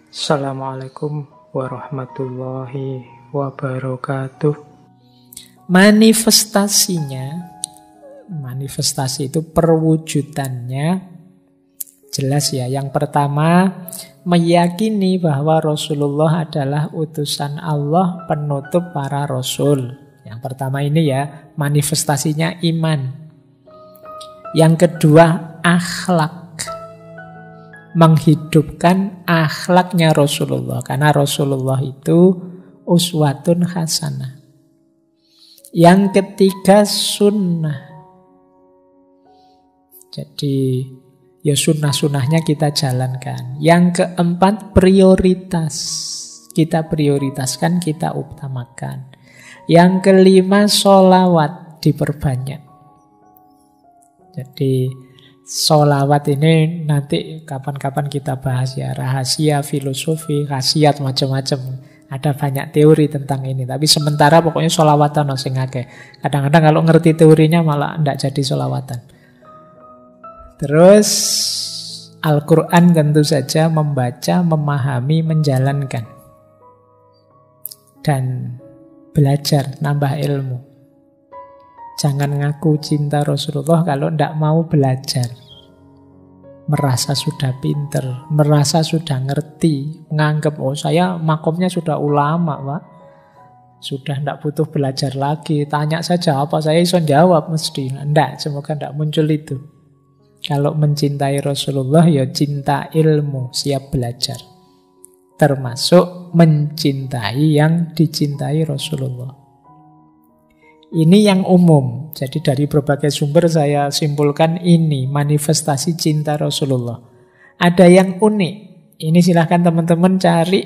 Assalamualaikum warahmatullahi wabarakatuh. Manifestasi itu perwujudannya jelas ya. Yang pertama, meyakini bahwa Rasulullah adalah utusan Allah, penutup para rasul. Yang pertama ini ya, manifestasinya iman. Yang kedua, akhlak. Menghidupkan akhlaknya Rasulullah, karena Rasulullah itu uswatun hasanah. Yang ketiga, sunnah. Jadi ya sunnah-sunnahnya kita jalankan. Yang keempat, prioritas. Kita prioritaskan, kita utamakan. Yang kelima, sholawat diperbanyak. Jadi sholawat ini nanti kapan-kapan kita bahas ya. Rahasia, filosofi, khasiat, macam-macam. Ada banyak teori tentang ini. Tapi sementara pokoknya sholawatan sing akeh. Kadang-kadang kalau ngerti teorinya malah ndak jadi sholawatan. Terus Al-Quran tentu saja membaca, memahami, menjalankan. Dan belajar, nambah ilmu. Jangan ngaku cinta Rasulullah kalau tidak mau belajar. Merasa sudah pinter, merasa sudah ngerti, menganggap, oh saya makomnya sudah ulama Pak. Sudah tidak butuh belajar lagi, tanya saja apa saya bisa jawab mesti. Tidak, semoga tidak muncul itu. Kalau mencintai Rasulullah ya cinta ilmu, siap belajar. Termasuk mencintai yang dicintai Rasulullah. Ini yang umum. Jadi dari berbagai sumber saya simpulkan ini manifestasi cinta Rasulullah. Ada yang unik. Ini silahkan teman-teman cari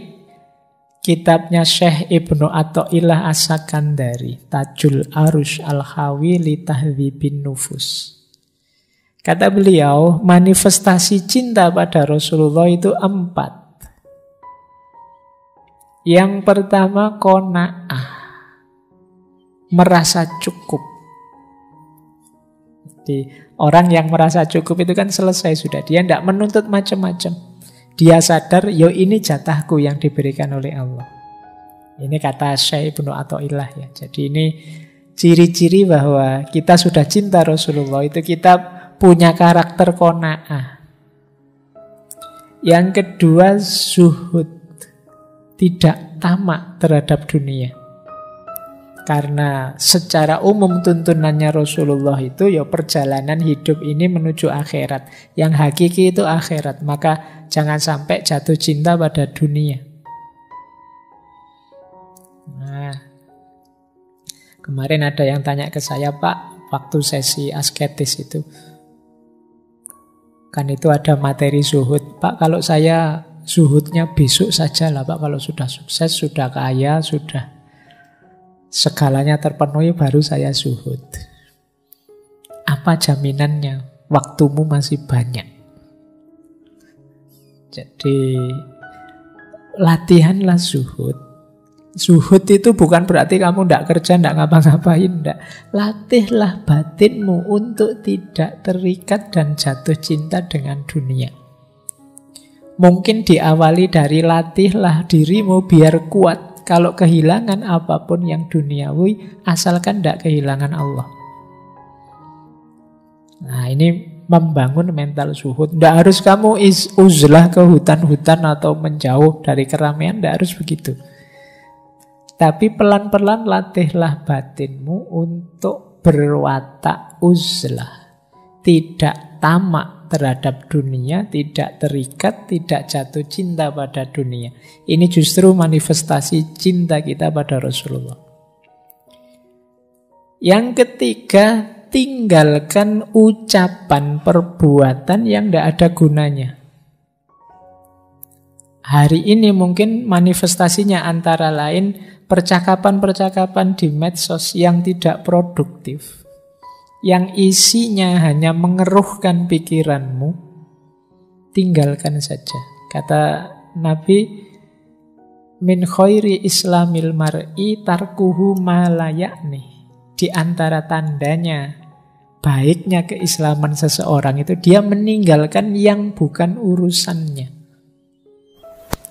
kitabnya Syekh Ibnu Athaillah As-Sakandari, Tajul Arush Al-Hawi li Tahdhibin Nufus. Kata beliau, manifestasi cinta pada Rasulullah itu 4. Yang pertama, qanaah. Merasa cukup. Jadi orang yang merasa cukup itu kan selesai sudah. Dia tidak menuntut macam-macam. Dia sadar, yo ini jatahku yang diberikan oleh Allah. Ini kata Syekh Ibnu Athaillah ya. Jadi ini ciri-ciri bahwa kita sudah cinta Rasulullah itu kita punya karakter qanaah. Yang kedua, zuhud. Tidak tamak terhadap dunia. Karena secara umum tuntunannya Rasulullah itu ya perjalanan hidup ini menuju akhirat. Yang hakiki itu akhirat. Maka jangan sampai jatuh cinta pada dunia. Nah, kemarin ada yang tanya ke saya, Pak, waktu sesi asketis itu. Kan itu ada materi zuhud. Pak, kalau saya zuhudnya besok saja lah Pak. Kalau sudah sukses, sudah kaya, sudah segalanya terpenuhi baru saya zuhud. Apa jaminannya? Waktumu masih banyak. Jadi latihanlah zuhud. Zuhud itu bukan berarti kamu tidak kerja, tidak ngapa-ngapain, tidak. Latihlah batinmu untuk tidak terikat dan jatuh cinta dengan dunia. Mungkin diawali dari latihlah dirimu biar kuat. Kalau kehilangan apapun yang duniawi, asalkan tidak kehilangan Allah. Nah, ini membangun mental zuhud. Tidak harus kamu uzlah ke hutan-hutan atau menjauh dari keramaian, tidak harus begitu. Tapi pelan-pelan latihlah batinmu untuk berwatak uzlah. Tidak tamak terhadap dunia, tidak terikat, tidak jatuh cinta pada dunia. Ini justru manifestasi cinta kita pada Rasulullah. Yang ketiga, tinggalkan ucapan perbuatan yang tidak ada gunanya. Hari ini mungkin manifestasinya antara lain percakapan-percakapan di medsos yang tidak produktif. Yang isinya hanya mengeruhkan pikiranmu, tinggalkan saja. Kata Nabi, min khairi islamil mar'i tarkuhu ma la ya'ni. Di antara tandanya baiknya keislaman seseorang itu dia meninggalkan yang bukan urusannya.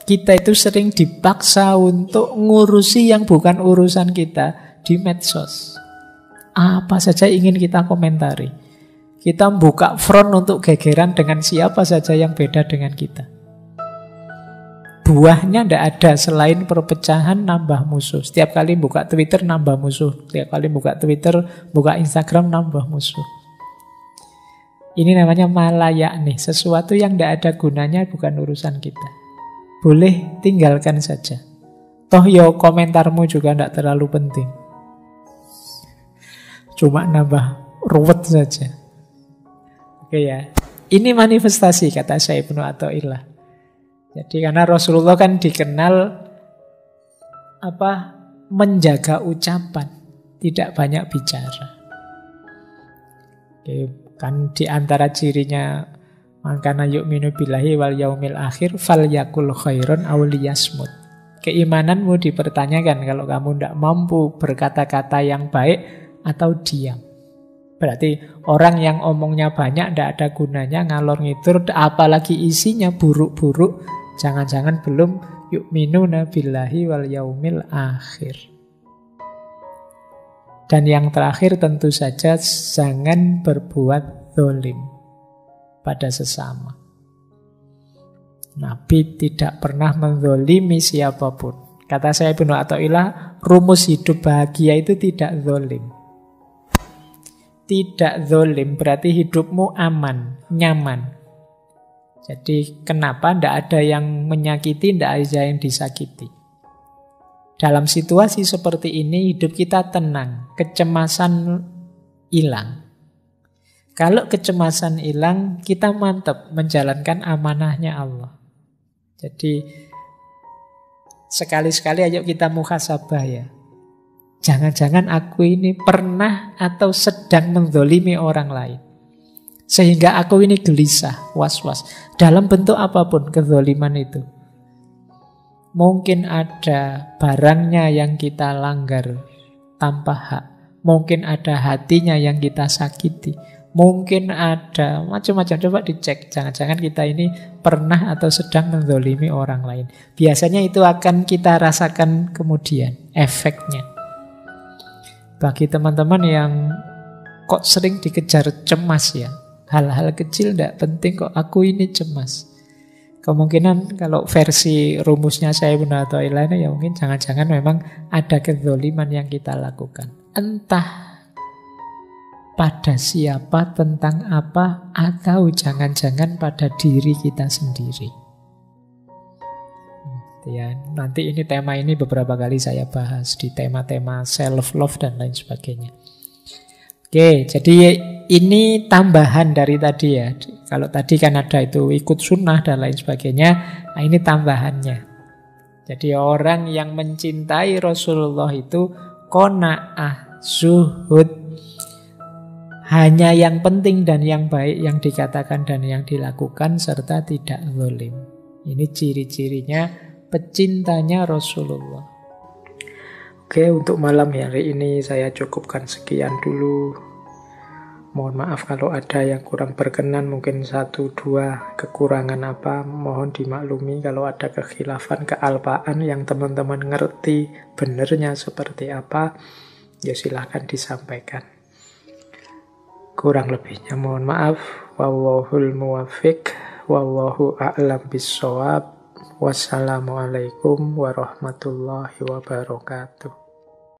Kita itu sering dipaksa untuk ngurusi yang bukan urusan kita di medsos. Apa saja ingin kita komentari. Kita buka front untuk gegeran dengan siapa saja yang beda dengan kita. Buahnya tidak ada selain perpecahan, nambah musuh. Setiap kali buka Twitter, nambah musuh. Setiap kali buka Twitter, buka Instagram, nambah musuh. Ini namanya malayak nih. Sesuatu yang tidak ada gunanya bukan urusan kita. Boleh tinggalkan saja. Toh yo komentarmu juga tidak terlalu penting. Cuma nambah ruwet saja. Oke ya. Ini manifestasi kata Syekh Ibnu Athaillah. Jadi karena Rasulullah kan dikenal menjaga ucapan, tidak banyak bicara. Oke, kan di antara cirinya man kana yu'minu billahi wal yaumil akhir falyakul khairon aw liyasmut. Keimananmu dipertanyakan kalau kamu tidak mampu berkata-kata yang baik atau diam. Berarti orang yang omongnya banyak tidak ada gunanya, ngalor ngidur, apalagi isinya buruk-buruk, jangan-jangan belum yu'minuna billahi wal yaumil akhir. Dan yang terakhir tentu saja jangan berbuat zalim pada sesama. Nabi tidak pernah menzalimi siapapun. Kata saya Ibnu Athaillah, rumus hidup bahagia itu tidak zalim. Tidak zalim berarti hidupmu aman, nyaman. Jadi kenapa tidak ada yang menyakiti, tidak ada yang disakiti. Dalam situasi seperti ini hidup kita tenang, kecemasan hilang. Kalau kecemasan hilang, kita mantap menjalankan amanahnya Allah. Jadi sekali-sekali ayo kita muhasabah ya. Jangan-jangan aku ini pernah atau sedang menzalimi orang lain. Sehingga aku ini gelisah, was-was. Dalam bentuk apapun kezaliman itu. Mungkin ada barangnya yang kita langgar tanpa hak. Mungkin ada hatinya yang kita sakiti. Mungkin ada macam-macam. Coba dicek. Jangan-jangan kita ini pernah atau sedang menzalimi orang lain. Biasanya itu akan kita rasakan kemudian. Efeknya. Bagi teman-teman yang kok sering dikejar cemas ya. Hal-hal kecil tidak penting kok. Aku ini cemas. Kemungkinan kalau versi rumusnya saya Ibnu Athaillah ya mungkin jangan-jangan memang ada kezaliman yang kita lakukan. Entah pada siapa, tentang apa, atau jangan-jangan pada diri kita sendiri. Ya, nanti tema ini beberapa kali saya bahas di tema-tema self-love dan lain sebagainya. Oke, jadi ini tambahan dari tadi ya. Kalau tadi kan ada itu ikut sunnah dan lain sebagainya, nah ini tambahannya. Jadi orang yang mencintai Rasulullah itu qanaah, zuhud, hanya yang penting dan yang baik yang dikatakan dan yang dilakukan serta tidak zalim. Ini ciri-cirinya pecintanya Rasulullah. Oke, untuk malam hari ini saya cukupkan sekian dulu. Mohon maaf kalau ada yang kurang berkenan, mungkin 1-2 kekurangan apa, mohon dimaklumi. Kalau ada kekhilafan, kealpaan yang teman-teman ngerti benernya seperti apa, ya silahkan disampaikan. Kurang lebihnya mohon maaf. Wallahul muwaffiq, wallahu a'lam bissawab. Wassalamualaikum warahmatullahi wabarakatuh.